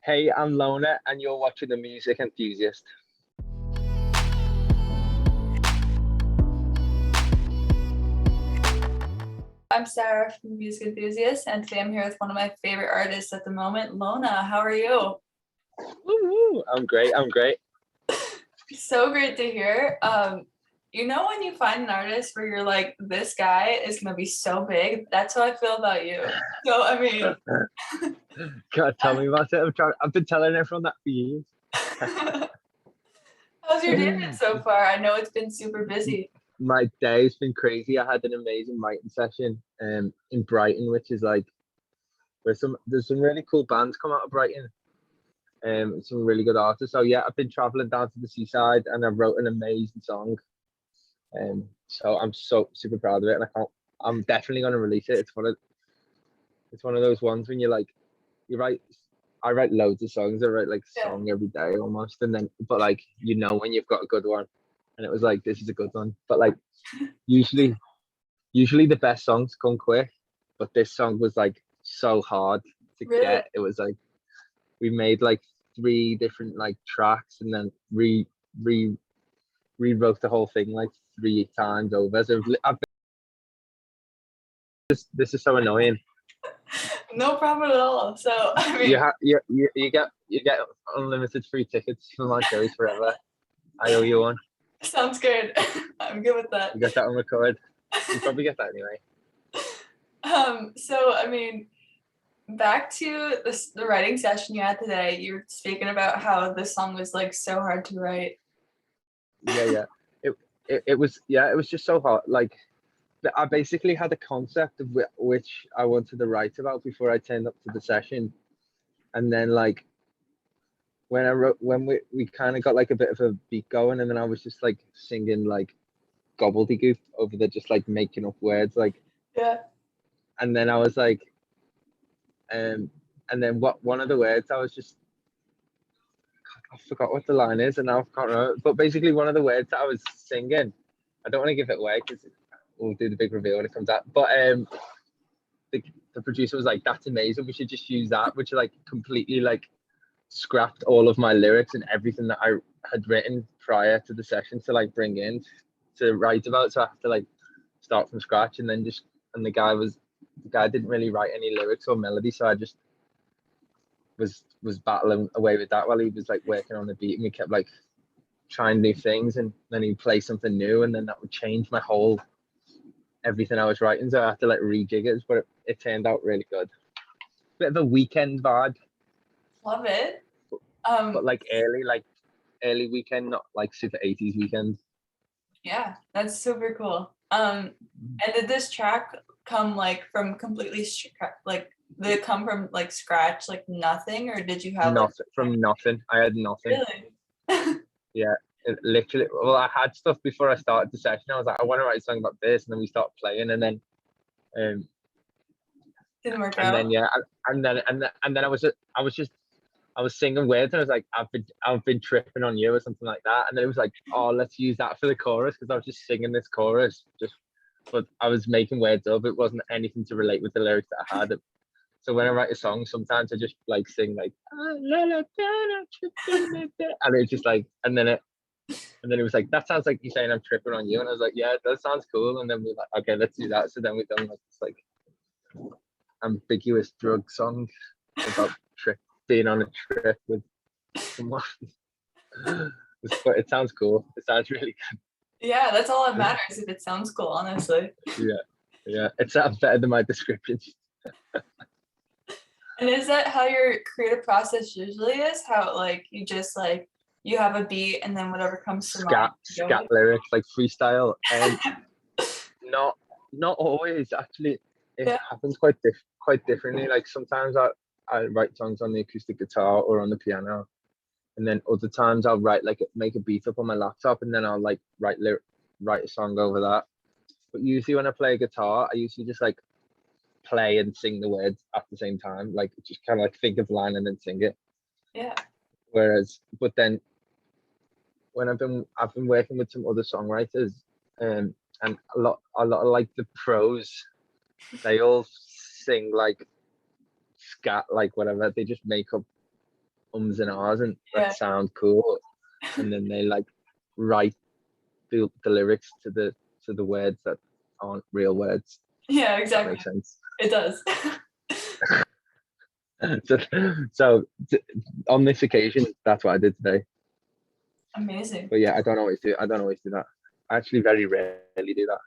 Hey, I'm Lona, and you're watching the Music Enthusiast. I'm Sarah from Music Enthusiast, and today I'm here with one of my favorite artists at the moment, Lona. How are you? Woo-hoo. I'm great. I'm great. So great to hear. When you find an artist where you're like, this guy is gonna be so big, that's how I feel about you. So I mean, God, tell me about it. I've been telling everyone that for years. how's your day been so far? I know it's been super busy. My day's been crazy. I had an amazing writing session in Brighton, which is like where there's some really cool bands come out of Brighton. Some really good artists. So yeah, I've been traveling down to the seaside and I wrote an amazing song. So I'm so super proud of it, and I'm definitely gonna release it. It's one of those ones when you write. I write loads of songs. I write like a Yeah, song every day almost, and then but like when you've got a good one, and it was like this is a good one. But like usually usually the best songs come quick, but this song was like so hard to really. get. It was like we made like three different like tracks, and then re rewrote the whole thing like three times over. So this is so annoying. No problem at all. So I You mean, have you get unlimited free tickets for my shows forever. I owe you one. sounds good. I'm good with that. You got that on record. You probably get that anyway. So I mean, back to the writing session you had today, you were speaking about how this song was like so hard to write. Yeah. It was just so hard. Like I basically had a concept of which I wanted to write about before I turned up to the session, and then like when we kind of got like a bit of a beat going, and then I was just like singing like gobbledygook over the just like making up words like, Yeah, and then I was like, and then what one of the words I was just I forgot what the line is, and now I can't remember. But basically, one of the words that I was singing, I don't want to give it away because we'll do the big reveal when it comes out. But the, the producer was like, "That's amazing. We should just use that," which like completely like scrapped all of my lyrics and everything that I had written prior to the session to like bring in to write about. So I have to like start from scratch, and then just and the guy didn't really write any lyrics or melody, so I just was battling away with that while he was like working on the beat, and we kept like trying new things, and then he'd play something new, and then that would change my whole everything I was writing. So I had to like rejig it, but it turned out really good. Bit of a weekend vibe, love it. but like early weekend, not like super 80s weekend. Yeah, that's super cool. And did this track come like from completely like did it come from like scratch, like nothing, or did you have like Nothing from nothing. I had nothing. really? Yeah, it literally. Well, I had stuff before I started the session. I was like, I want to write a song about this, and then we started playing, um, Didn't work and then out. yeah, and then I was singing words, and I was like, I've been tripping on you or something like that, and then it was like, oh, let's use that for the chorus because I was just singing this chorus, but I was making words up. It wasn't anything to relate with the lyrics that I had. So when I write a song, sometimes I just like sing like, "Ah, la, la, da, la, and it's just like, and then it was like, that sounds like you saying I'm tripping on you, and I was like, yeah, that sounds cool. And then we are like, okay, let's do that. So then we done like this like ambiguous drug song about being on a trip with someone. But it sounds cool. It sounds really Yeah, that's all that good. matters if it sounds cool, honestly. Yeah. It sounds better than my description. And is that how your creative process usually is? How like you just like you have a beat and then whatever comes to mind, you go Scat with? lyrics like freestyle. Not not always actually. It Yeah, happens quite differently. Like sometimes I write songs on the acoustic guitar or on the piano, and then other times I'll write like make a beat up on my laptop, and then I'll like write a song over that. But usually when I play a guitar, I usually just like play and sing the words at the same time, like just kind of like think of the line and then sing it. yeah, But then when I've been working with some other songwriters, and a lot of like the pros, they all sing like scat, like whatever. They just make up ums and ahs and Yeah. that sound cool, and then they like write the lyrics to the words that aren't real words. Yeah, If that exactly. makes sense. It does. So on this occasion, that's what I did today. Amazing. But yeah, I don't always do that. I actually very rarely do that.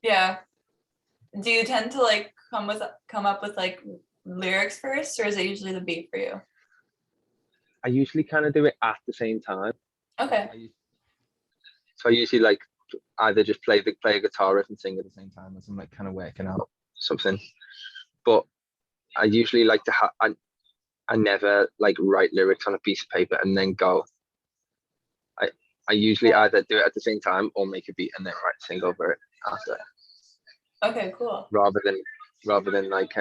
Yeah. Do you tend to like come up with like lyrics first, or is it usually the beat for you? I usually kind of do it at the same time. Okay. So I usually like either just play a guitar riff and sing at the same time as I'm like kind of working out something. But I usually like to I never like write lyrics on a piece of paper and then go. I usually either do it at the same time or make a beat and then sing over it after. Okay, cool. Rather than like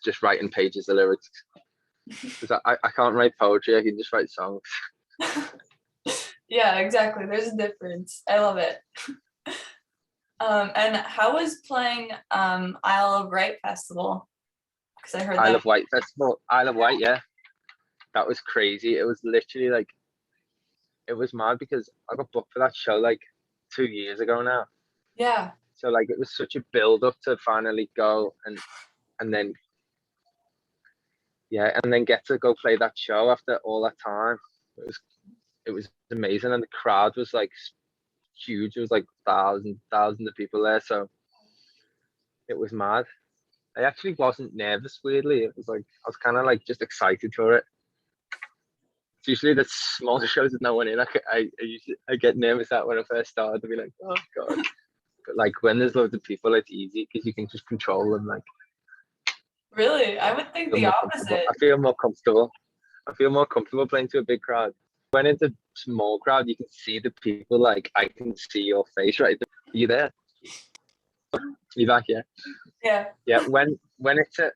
just writing pages of lyrics. Because I can't write poetry, I can just write songs. Yeah, exactly. There's a difference. I love it. And how was playing Isle of Wight Festival? Because I heard Isle that. of Wight Festival. Isle of Wight, yeah. That was crazy. It was literally like, it was mad because I got booked for that show like 2 years ago now. Yeah. So like it was such a build up to finally go and then get to go play that show after all that time. It was amazing, and the crowd was like huge. It was like thousands of people there, so it was mad. I actually wasn't nervous, weirdly. It was like I was kind of like just excited for it. It's usually the smaller shows with no one in. I get nervous at when I first started. I'd be like, oh god. But like when there's loads of people, it's easy because you can just control them. Like Really? I would think the opposite. I feel more comfortable. I feel more comfortable playing to a big crowd. When it's a small crowd, you can see the people. Like I can see your face right there. Are you there? You back? Yeah. Yeah. Yeah. When it's a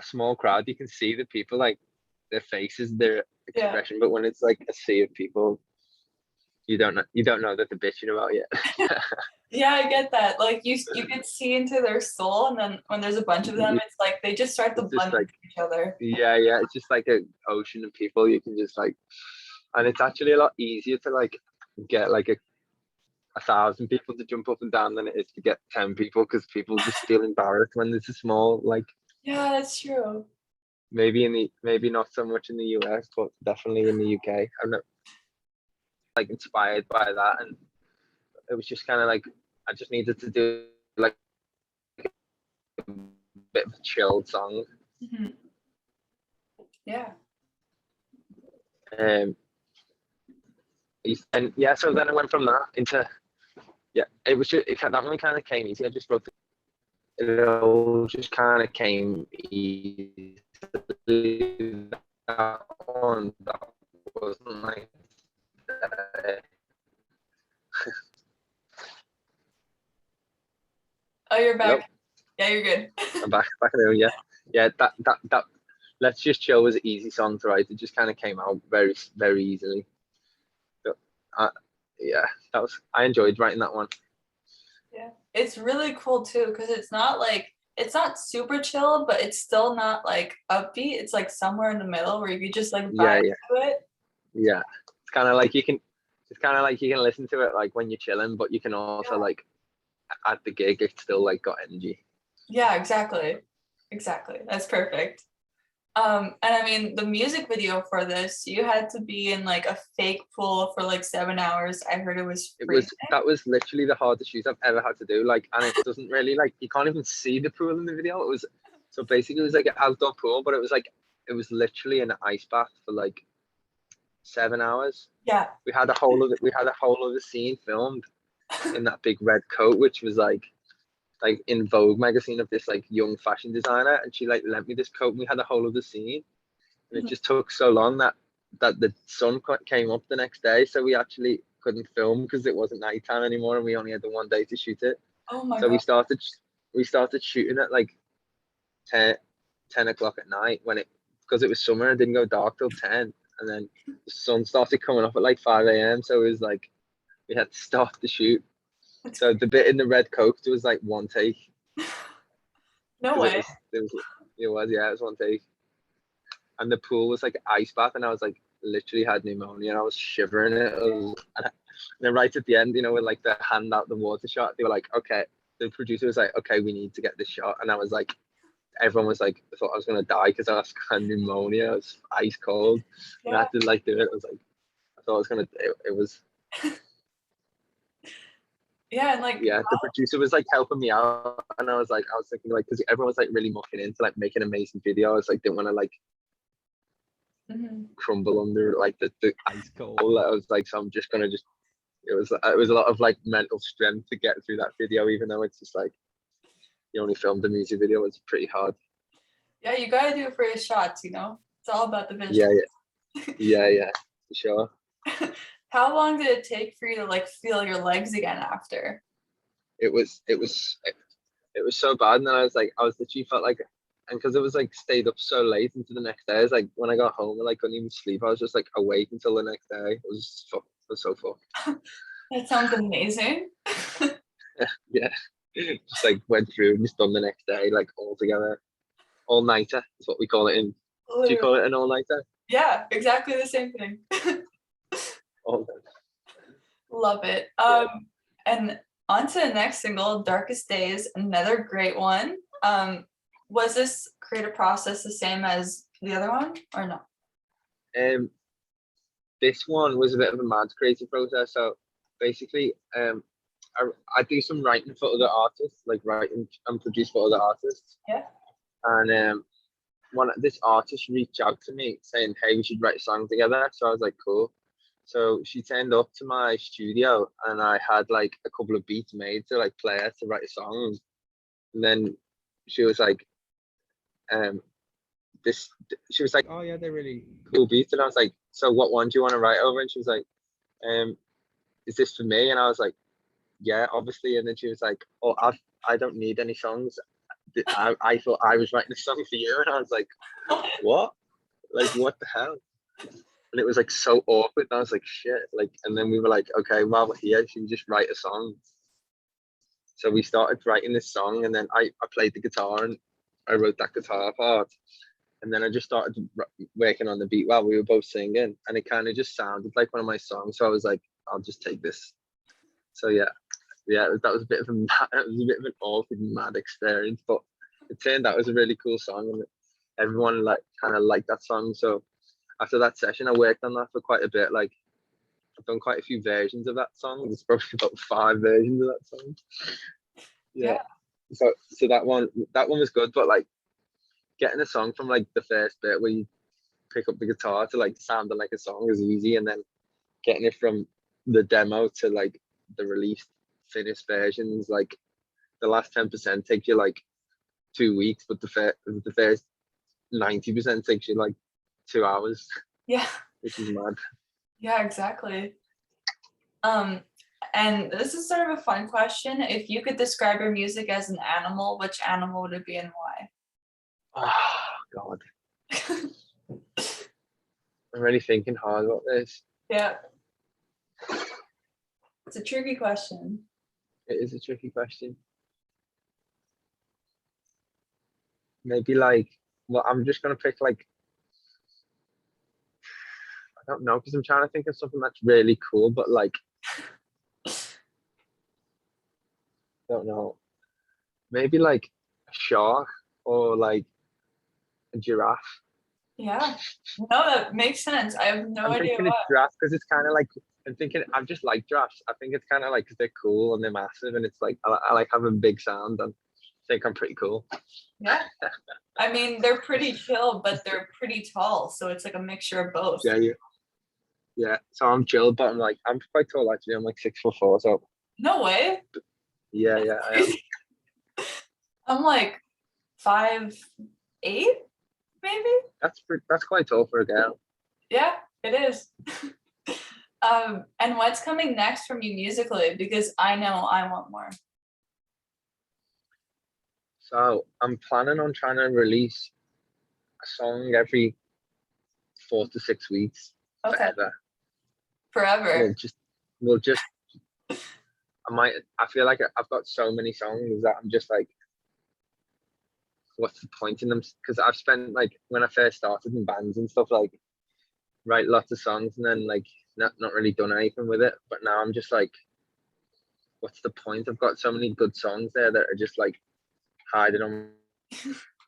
small crowd, you can see the people, like their faces, their expression. But when it's like a sea of people, you don't know that they're bitching about you. Yeah, I get that. Like you could see into their soul, and then when there's a bunch of them, it's like they just start to It's just blend like, into each other. yeah, it's just like an ocean of people. You can just like, and it's actually a lot easier to like get like a 1,000 people to jump up and down than it is to get 10 people, because people just feel embarrassed when there's a small, like, Yeah, that's true. maybe not so much in the US, but definitely in the UK. I'm not like inspired by that, and it was just kind of like I just needed to do like a bit of a chilled song. Mhm. Yeah. And yeah, so then I went from that into, yeah, it was just, that really kind of came easy. I just wrote it all just kind of came easy. That one, that wasn't like Oh, you're hello? back. Yeah, you're good. I'm back there. Yeah, that Let's Just Chill was an easy song to write. It just kind of came out very easily. So, yeah, I enjoyed writing that one. Yeah. It's really cool too, because it's not super chill, but it's still not like upbeat. It's like somewhere in the middle where you could just like Yeah, vibe to it. yeah. It's kind of like you can listen to it like when you're chilling, but you can also like at the gig, it's still like got energy. Yeah, exactly. Exactly. That's perfect. And I mean, the music video for this, you had to be in like a fake pool for like 7 hours. I heard it was freezing. That was literally the hardest shoot I've ever had to do. Like, and it doesn't really, like, you can't even see the pool in the video. So basically it was like an outdoor pool, but it was literally an ice bath for like 7 hours. Yeah. We had a whole of the scene filmed in that big red coat, which was like in Vogue magazine, of this like young fashion designer, and she like lent me this coat, and we had a whole of the scene, and it just took so long that the sun came up the next day, so we actually couldn't film because it wasn't nighttime anymore, and we only had the one day to shoot it. Oh my So God. we started shooting at like 10 o'clock at night, because it was summer and didn't go dark till 10, and then the sun started coming up at like 5 a.m. So it was like we had to stop the shoot. So the bit in the red coat, there was like one take. No way. It was, yeah, it was one take. And the pool was like ice bath, and I was like literally had pneumonia, and I was shivering. And then right at the end, with like the hand out the water shot, they were like, okay, the producer was like, okay, we need to get this shot. And I was like, everyone was like, I thought I was gonna die because I was kind of pneumonia. It was ice cold. And I had to like do it. I was like, I thought I was gonna, it was. Yeah, and like The producer was like helping me out, and I was thinking like, because everyone was like really mucking into like making an amazing video. I was like, didn't want to like crumble under like the ice cold. I was like, so I'm just gonna it was a lot of like mental strength to get through that video, even though it's just like you only filmed the music video. It's pretty hard. Yeah, you gotta do it for your shots, it's all about the visual. Yeah, for sure. How long did it take for you to like feel your legs again after? It was so bad, and then I was literally felt like, and because it was like stayed up so late into the next day, I was like, when I got home, I like couldn't even sleep. I was just like awake until the next day. It was so fucked. That sounds amazing. Yeah, just like went through and just done the next day, like all together, all nighter is what we call it. Do you call it an all nighter? Yeah, exactly the same thing. All Love it. And on to the next single, Darkest Days, another great one. Was this creative process the same as the other one or no? This one was a bit of a mad creative process. So basically, I do some writing for other artists, like writing and produce for other artists. Yeah. And this artist reached out to me saying, "Hey, we should write a song together." So I was like, "Cool." So she turned up to my studio, and I had like a couple of beats made to like play her to write a song. And then she was like, she was like, "Oh yeah, they're really cool beats." And I was like, "So what one do you want to write over?" And she was like, "Is this for me?" And I was like, "Yeah, obviously." And then she was like, "Oh, I don't need any songs. I thought I was writing a song for you." And I was like, "What? Like, what the hell?" And it was like so awkward. And I was like, "Shit!" Like, and then we were like, "Okay, while we're here, should we just write a song?" So we started writing this song, and then I played the guitar and I wrote that guitar part. And then I just started working on the beat while we were both singing, and it kind of just sounded like one of my songs. So I was like, I'll just take this. So yeah, that was a bit of an awkward, mad experience, but it turned out it was a really cool song, and everyone like kind of liked that song. So after that session, I worked on that for quite a bit. Like I've done quite a few versions of that song. There's probably about 5 versions of that song. Yeah. So that one was good, but like getting a song from like the first bit where you pick up the guitar to like sounding like a song is easy, and then getting it from the demo to like the released finished versions, like the last 10% takes you like 2 weeks, but the first 90% takes you like 2 hours. Yeah. Which is mad. Yeah, exactly. And this is sort of a fun question. If you could describe your music as an animal, which animal would it be and why? Oh God. I'm really thinking hard about this. Yeah. It's a tricky question. It is a tricky question. Maybe like, well, I'm just gonna pick like, I don't know, because I'm trying to think of something that's really cool, but like, I don't know. Maybe like a shark or like a giraffe. Yeah. No, that makes sense. I have no I'm idea thinking why. it's giraffe because it's kind of like, I just like giraffes. I think it's kind of like because they're cool and they're massive, and it's like I like having big sound, and I think I'm pretty cool. Yeah. I mean, they're pretty chill, but they're pretty tall, so it's like a mixture of both. Yeah. So I'm chill, but I'm quite tall actually. I'm like 6'4", so. No way. Yeah, I am. I'm like 5'8", maybe. That's quite tall for a girl. Yeah, it is. And what's coming next from you musically? Because I know I want more. So I'm planning on trying to release a song every 4 to 6 weeks. Okay. Forever. Forever. We'll just. I feel like I've got so many songs that I'm just like, what's the point in them? Because I've spent like when I first started in bands and stuff, like write lots of songs and then like not really done anything with it. But now I'm just like, what's the point? I've got so many good songs there that are just like hiding on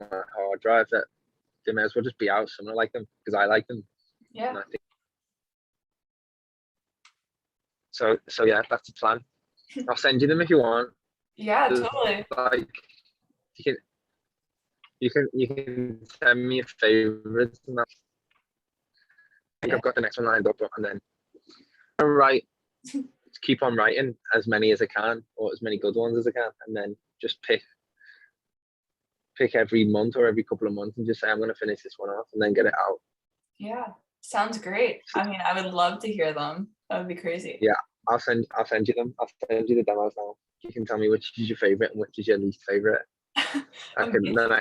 my hard drive that they may as well just be out. Someone like them because I like them. Yeah. And I think so yeah, that's the plan. I'll send you them if you want. Yeah, There's, totally. like you can send me your favorites and that. I think I've got the next one lined up and then I'll write keep on writing as many as I can or as many good ones as I can and then just pick every month or every couple of months and just say I'm going to finish this one off and then get it out. Yeah, sounds great. I mean, I would love to hear them. That would be crazy. Yeah, I'll send you them. I'll send you the demos now. You can tell me which is your favorite and which is your least favorite. I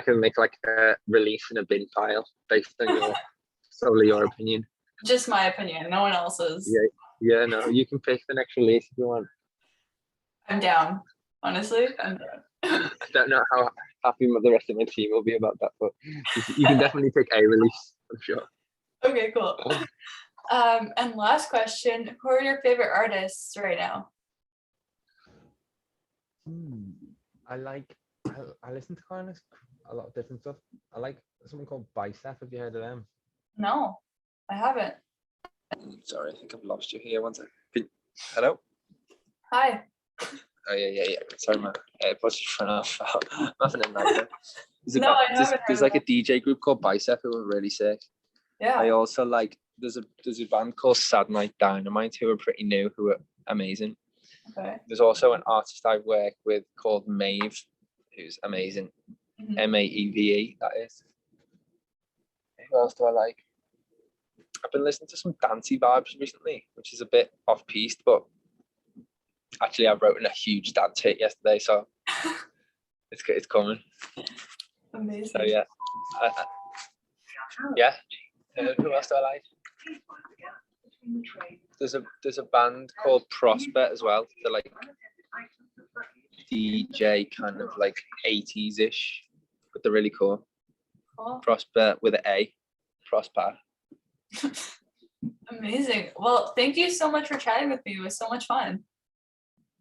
can make like a release in a bin file based on solely your opinion. Just my opinion, no one else's. Yeah, no, you can pick the next release if you want. I'm down. Honestly, I'm down. I don't know how happy the rest of my team will be about that, but you can definitely pick a release, I'm sure. Okay, cool. And last question, who are your favorite artists right now? I listen to kind of a lot of different stuff. I like something called Bicep. Have you heard of them? No, I haven't. Sorry, I think I've lost you here. One second. Hello? Hi. Oh, yeah. Sorry, man. What's your phone off? Nothing in that. There's like a DJ group called Bicep who are really sick. Yeah. I also like, there's a band called Sad Night Dynamite who are pretty new, who are amazing. Okay. There's also an artist I work with called Maeve, who's amazing. Mm-hmm. Maeve, that is. Who else do I like? I've been listening to some dancey vibes recently, which is a bit off-piste, but actually I wrote in a huge dance hit yesterday, so it's coming. Amazing. So yeah, who else do I like? There's a band called Prospect as well. They're like DJ kind of like 80s-ish, but they're really cool. Prospect with an A, Prosper. Amazing. Well, thank you so much for chatting with me. It was so much fun.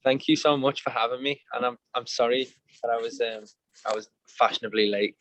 Thank you so much for having me, and I'm sorry that I was fashionably late.